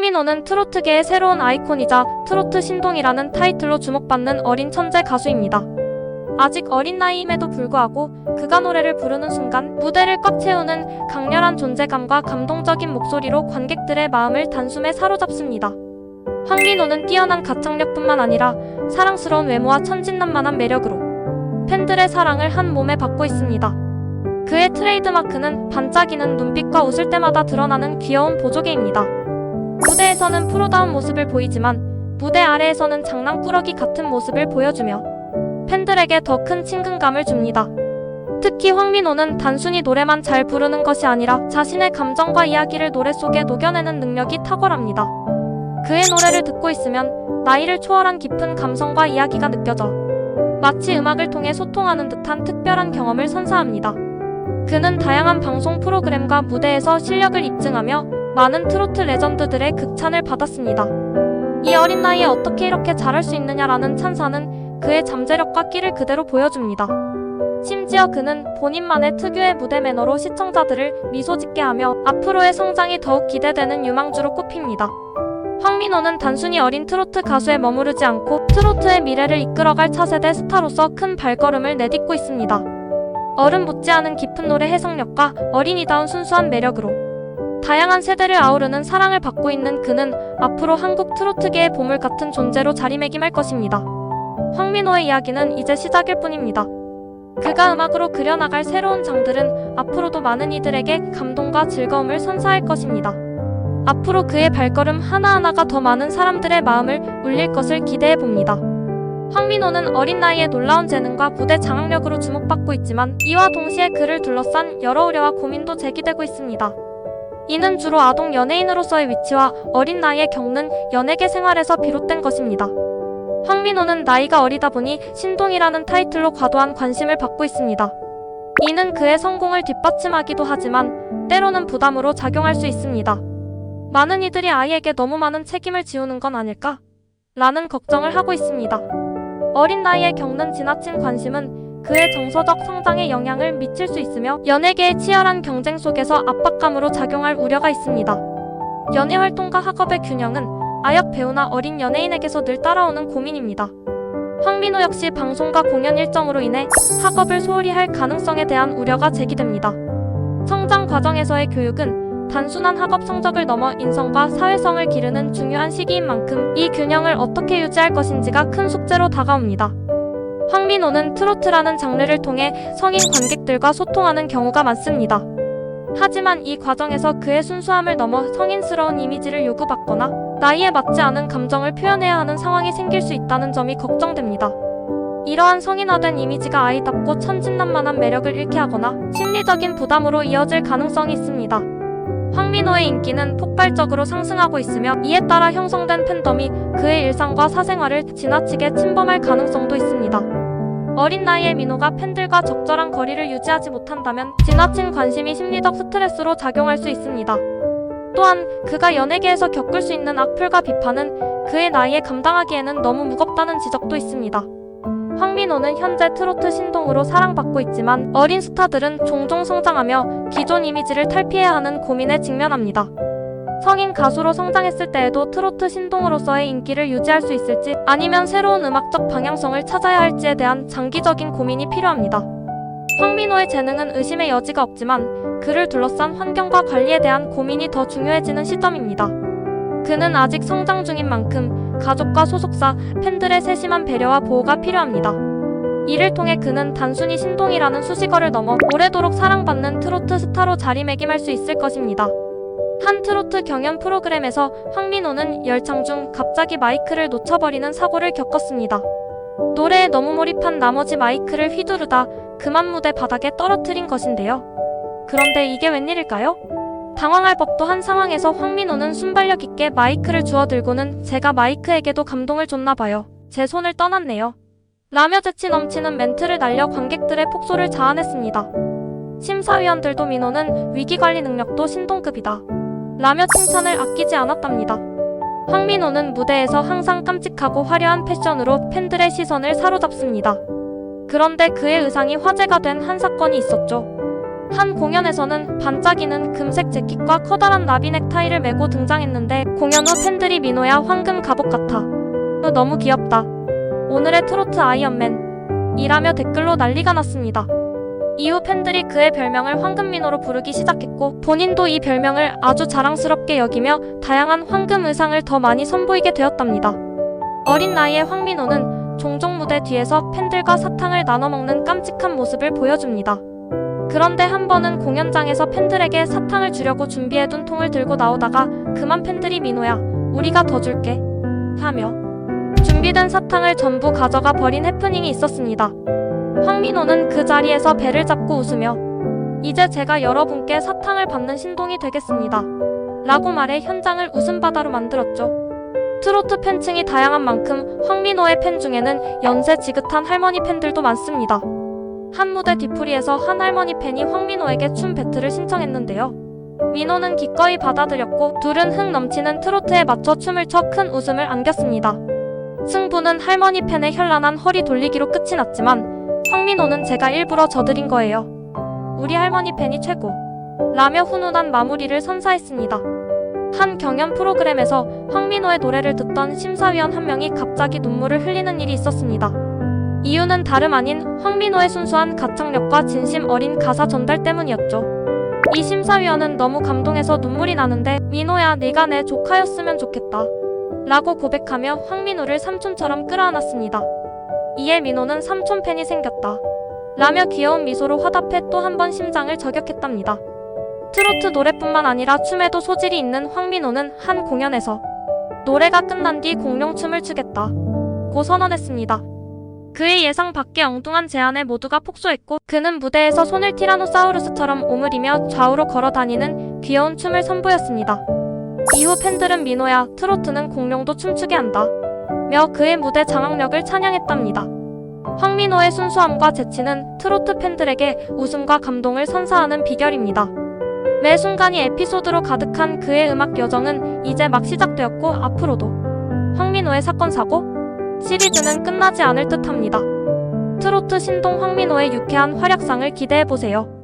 황민호는 트로트계의 새로운 아이콘이자 트로트 신동이라는 타이틀로 주목받는 어린 천재 가수입니다. 아직 어린 나이임에도 불구하고 그가 노래를 부르는 순간 무대를 꽉 채우는 강렬한 존재감과 감동적인 목소리로 관객들의 마음을 단숨에 사로잡습니다. 황민호는 뛰어난 가창력뿐만 아니라 사랑스러운 외모와 천진난만한 매력으로 팬들의 사랑을 한 몸에 받고 있습니다. 그의 트레이드마크는 반짝이는 눈빛과 웃을 때마다 드러나는 귀여운 보조개입니다. 무대에서는 프로다운 모습을 보이지만 무대 아래에서는 장난꾸러기 같은 모습을 보여주며 팬들에게 더 큰 친근감을 줍니다. 특히 황민호는 단순히 노래만 잘 부르는 것이 아니라 자신의 감정과 이야기를 노래 속에 녹여내는 능력이 탁월합니다. 그의 노래를 듣고 있으면 나이를 초월한 깊은 감성과 이야기가 느껴져 마치 음악을 통해 소통하는 듯한 특별한 경험을 선사합니다. 그는 다양한 방송 프로그램과 무대에서 실력을 입증하며 많은 트로트 레전드들의 극찬을 받았습니다. 이 어린 나이에 어떻게 이렇게 잘할 수 있느냐라는 찬사는 그의 잠재력과 끼를 그대로 보여줍니다. 심지어 그는 본인만의 특유의 무대 매너로 시청자들을 미소 짓게 하며 앞으로의 성장이 더욱 기대되는 유망주로 꼽힙니다. 황민호는 단순히 어린 트로트 가수에 머무르지 않고 트로트의 미래를 이끌어갈 차세대 스타로서 큰 발걸음을 내딛고 있습니다. 어른 못지않은 깊은 노래 해석력과 어린이다운 순수한 매력으로 다양한 세대를 아우르는 사랑을 받고 있는 그는 앞으로 한국 트로트계의 보물 같은 존재로 자리매김할 것입니다. 황민호의 이야기는 이제 시작일 뿐입니다. 그가 음악으로 그려나갈 새로운 장들은 앞으로도 많은 이들에게 감동과 즐거움을 선사할 것입니다. 앞으로 그의 발걸음 하나하나가 더 많은 사람들의 마음을 울릴 것을 기대해봅니다. 황민호는 어린 나이에 놀라운 재능과 무대 장악력으로 주목받고 있지만 이와 동시에 그를 둘러싼 여러 우려와 고민도 제기되고 있습니다. 이는 주로 아동 연예인으로서의 위치와 어린 나이에 겪는 연예계 생활에서 비롯된 것입니다. 황민호는 나이가 어리다 보니 신동이라는 타이틀로 과도한 관심을 받고 있습니다. 이는 그의 성공을 뒷받침하기도 하지만 때로는 부담으로 작용할 수 있습니다. 많은 이들이 아이에게 너무 많은 책임을 지우는 건 아닐까? 라는 걱정을 하고 있습니다. 어린 나이에 겪는 지나친 관심은 그의 정서적 성장에 영향을 미칠 수 있으며 연예계의 치열한 경쟁 속에서 압박감으로 작용할 우려가 있습니다. 연예 활동과 학업의 균형은 아역 배우나 어린 연예인에게서 늘 따라오는 고민입니다. 황민호 역시 방송과 공연 일정으로 인해 학업을 소홀히 할 가능성에 대한 우려가 제기됩니다. 성장 과정에서의 교육은 단순한 학업 성적을 넘어 인성과 사회성을 기르는 중요한 시기인 만큼 이 균형을 어떻게 유지할 것인지가 큰 숙제로 다가옵니다. 황민호는 트로트라는 장르를 통해 성인 관객들과 소통하는 경우가 많습니다. 하지만 이 과정에서 그의 순수함을 넘어 성인스러운 이미지를 요구받거나 나이에 맞지 않은 감정을 표현해야 하는 상황이 생길 수 있다는 점이 걱정됩니다. 이러한 성인화된 이미지가 아이답고 천진난만한 매력을 잃게 하거나 심리적인 부담으로 이어질 가능성이 있습니다. 황민호의 인기는 폭발적으로 상승하고 있으며 이에 따라 형성된 팬덤이 그의 일상과 사생활을 지나치게 침범할 가능성도 있습니다. 어린 나이의 민호가 팬들과 적절한 거리를 유지하지 못한다면 지나친 관심이 심리적 스트레스로 작용할 수 있습니다. 또한 그가 연예계에서 겪을 수 있는 악플과 비판은 그의 나이에 감당하기에는 너무 무겁다는 지적도 있습니다. 황민호는 현재 트로트 신동으로 사랑받고 있지만 어린 스타들은 종종 성장하며 기존 이미지를 탈피해야 하는 고민에 직면합니다. 성인 가수로 성장했을 때에도 트로트 신동으로서의 인기를 유지할 수 있을지 아니면 새로운 음악적 방향성을 찾아야 할지에 대한 장기적인 고민이 필요합니다. 황민호의 재능은 의심의 여지가 없지만 그를 둘러싼 환경과 관리에 대한 고민이 더 중요해지는 시점입니다. 그는 아직 성장 중인 만큼 가족과 소속사, 팬들의 세심한 배려와 보호가 필요합니다. 이를 통해 그는 단순히 신동이라는 수식어를 넘어 오래도록 사랑받는 트로트 스타로 자리매김할 수 있을 것입니다. 한 트로트 경연 프로그램에서 황민호는 열창 중 갑자기 마이크를 놓쳐버리는 사고를 겪었습니다. 노래에 너무 몰입한 나머지 마이크를 휘두르다 그만 무대 바닥에 떨어뜨린 것인데요. 그런데 이게 웬일일까요? 당황할 법도 한 상황에서 황민호는 순발력 있게 마이크를 주워들고는 제가 마이크에게도 감동을 줬나봐요. 제 손을 떠났네요. 라며 재치 넘치는 멘트를 날려 관객들의 폭소를 자아냈습니다. 심사위원들도 민호는 위기관리 능력도 신동급이다. 라며 칭찬을 아끼지 않았답니다. 황민호는 무대에서 항상 깜찍하고 화려한 패션으로 팬들의 시선을 사로잡습니다. 그런데 그의 의상이 화제가 된 한 사건이 있었죠. 한 공연에서는 반짝이는 금색 재킷과 커다란 나비 넥타이를 메고 등장했는데 공연 후 팬들이 민호야 황금 갑옷 같아. 너무 귀엽다. 오늘의 트로트 아이언맨. 이라며 댓글로 난리가 났습니다. 이후 팬들이 그의 별명을 황금민호로 부르기 시작했고 본인도 이 별명을 아주 자랑스럽게 여기며 다양한 황금 의상을 더 많이 선보이게 되었답니다. 어린 나이의 황민호는 종종 무대 뒤에서 팬들과 사탕을 나눠 먹는 깜찍한 모습을 보여줍니다. 그런데 한 번은 공연장에서 팬들에게 사탕을 주려고 준비해둔 통을 들고 나오다가 그만 팬들이 민호야, 우리가 더 줄게 하며 준비된 사탕을 전부 가져가 버린 해프닝이 있었습니다. 황민호는 그 자리에서 배를 잡고 웃으며 이제 제가 여러분께 사탕을 받는 신동이 되겠습니다 라고 말해 현장을 웃음바다로 만들었죠. 트로트 팬층이 다양한 만큼 황민호의 팬 중에는 연세 지긋한 할머니 팬들도 많습니다. 한 무대 뒤풀이에서 한 할머니 팬이 황민호에게 춤 배틀을 신청했는데요. 민호는 기꺼이 받아들였고 둘은 흥 넘치는 트로트에 맞춰 춤을 춰 큰 웃음을 안겼습니다. 승부는 할머니 팬의 현란한 허리 돌리기로 끝이 났지만 황민호는 제가 일부러 져드린 거예요. 우리 할머니 팬이 최고 라며 훈훈한 마무리를 선사했습니다. 한 경연 프로그램에서 황민호의 노래를 듣던 심사위원 한 명이 갑자기 눈물을 흘리는 일이 있었습니다. 이유는 다름 아닌 황민호의 순수한 가창력과 진심 어린 가사 전달 때문이었죠. 이 심사위원은 너무 감동해서 눈물이 나는데 민호야 네가 내 조카였으면 좋겠다 라고 고백하며 황민호를 삼촌처럼 끌어안았습니다. 이에 민호는 삼촌 팬이 생겼다 라며 귀여운 미소로 화답해 또 한 번 심장을 저격했답니다. 트로트 노래뿐만 아니라 춤에도 소질이 있는 황민호는 한 공연에서 노래가 끝난 뒤 공룡춤을 추겠다 고 선언했습니다. 그의 예상 밖의 엉뚱한 제안에 모두가 폭소했고 그는 무대에서 손을 티라노사우루스처럼 오므리며 좌우로 걸어다니는 귀여운 춤을 선보였습니다. 이후 팬들은 민호야 트로트는 공룡도 춤추게 한다 며 그의 무대 장악력을 찬양했답니다. 황민호의 순수함과 재치는 트로트 팬들에게 웃음과 감동을 선사하는 비결입니다. 매 순간이 에피소드로 가득한 그의 음악 여정은 이제 막 시작되었고 앞으로도 황민호의 사건 사고 시리즈는 끝나지 않을 듯합니다. 트로트 신동 황민호의 유쾌한 활약상을 기대해보세요.